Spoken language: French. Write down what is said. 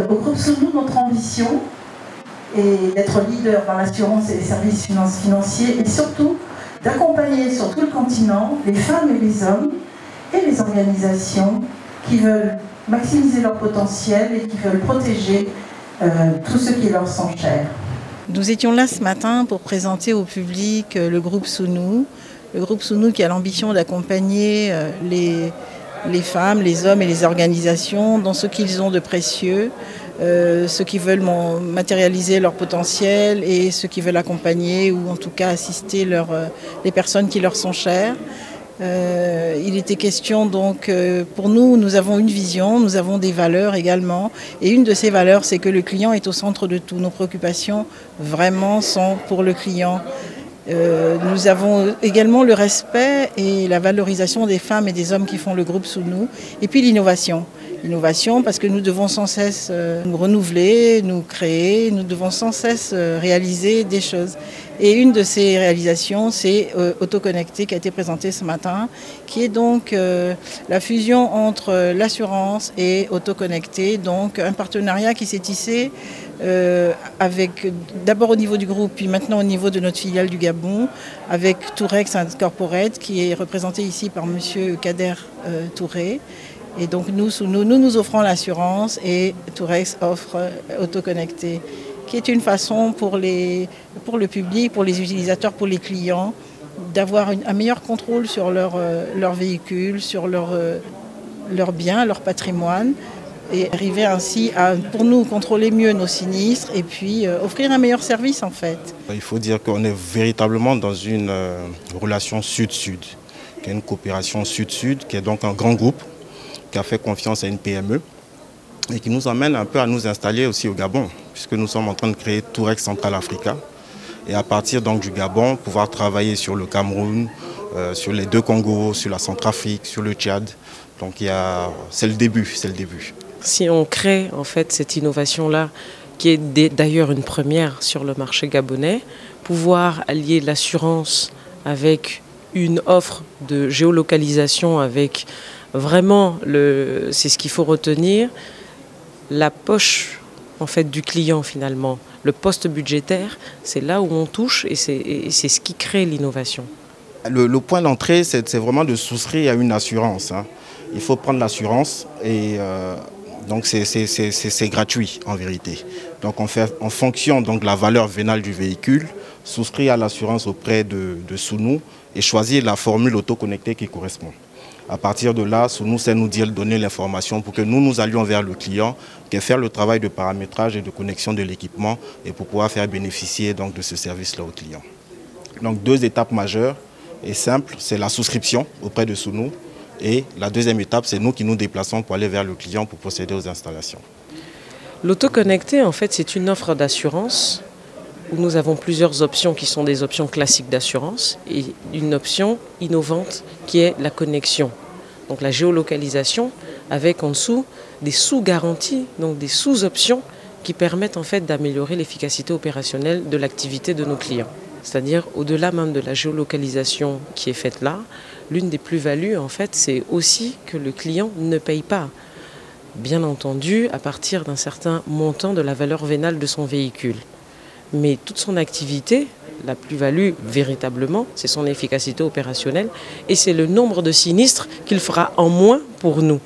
au groupe Sounou, notre ambition est d'être leader dans l'assurance et les services financiers et surtout d'accompagner sur tout le continent les femmes et les hommes et les organisations qui veulent maximiser leur potentiel et qui veulent protéger tout ce qui leur sont chers. Nous étions là ce matin pour présenter au public le groupe Sounou. Le groupe Sounou qui a l'ambition d'accompagner les femmes, les hommes et les organisations dans ce qu'ils ont de précieux, ceux qui veulent matérialiser leur potentiel et ceux qui veulent accompagner ou en tout cas assister les personnes qui leur sont chères. Il était question donc, pour nous, nous avons une vision, nous avons des valeurs également. Et une de ces valeurs, c'est que le client est au centre de tout. Nos préoccupations vraiment sont pour le client. Nous avons également le respect et la valorisation des femmes et des hommes qui font le groupe Sounou. Et puis l'innovation. L'innovation parce que nous devons sans cesse nous renouveler, nous créer, nous devons sans cesse réaliser des choses. Et une de ces réalisations, c'est Autoconnecté qui a été présentée ce matin, qui est donc la fusion entre l'assurance et Autoconnecté, donc un partenariat qui s'est tissé avec d'abord au niveau du groupe, puis maintenant au niveau de notre filiale du Gabon, avec Tourex Corporate qui est représenté ici par monsieur Kader Touré. Et donc nous offrons l'assurance et Tourex offre Autoconnecté, qui est une façon pour le public, pour les utilisateurs, pour les clients, d'avoir un meilleur contrôle sur leur véhicule, sur leurs biens, leur patrimoine, et arriver ainsi à, pour nous, contrôler mieux nos sinistres et puis offrir un meilleur service en fait. Il faut dire qu'on est véritablement dans une relation sud-sud, qui est une coopération sud-sud, qui est donc un grand groupe, qui a fait confiance à une PME et qui nous amène un peu à nous installer aussi au Gabon, puisque nous sommes en train de créer Tourex Central Africa et à partir donc du Gabon, pouvoir travailler sur le Cameroun, sur les deux Congos, sur la Centrafrique, sur le Tchad. Donc c'est le début, c'est le début. Si on crée en fait cette innovation-là, qui est d'ailleurs une première sur le marché gabonais, pouvoir allier l'assurance avec une offre de géolocalisation avec vraiment, c'est ce qu'il faut retenir, la poche en fait, du client finalement. Le poste budgétaire, c'est là où on touche et c'est ce qui crée l'innovation. Le point d'entrée, c'est vraiment de souscrire à une assurance. Hein. Il faut prendre l'assurance et donc c'est gratuit en vérité. Donc on fait en fonction donc, de la valeur vénale du véhicule, souscrire à l'assurance auprès de Sounou et choisir la formule autoconnectée qui correspond. À partir de là, Sounou sait nous donner l'information pour que nous allions vers le client, qui est faire le travail de paramétrage et de connexion de l'équipement et pour pouvoir faire bénéficier donc, de ce service-là au client. Donc deux étapes majeures et simples, c'est la souscription auprès de Sounou et la deuxième étape, c'est nous qui nous déplaçons pour aller vers le client pour procéder aux installations. L'autoconnecté, en fait, c'est une offre d'assurance où nous avons plusieurs options qui sont des options classiques d'assurance et une option innovante qui est la connexion. Donc la géolocalisation avec en dessous des sous-garanties, donc des sous-options qui permettent en fait d'améliorer l'efficacité opérationnelle de l'activité de nos clients. C'est-à-dire au-delà même de la géolocalisation qui est faite là, l'une des plus-values en fait c'est aussi que le client ne paye pas. Bien entendu à partir d'un certain montant de la valeur vénale de son véhicule. Mais toute son activité, la plus-value véritablement, c'est son efficacité opérationnelle et c'est le nombre de sinistres qu'il fera en moins pour nous.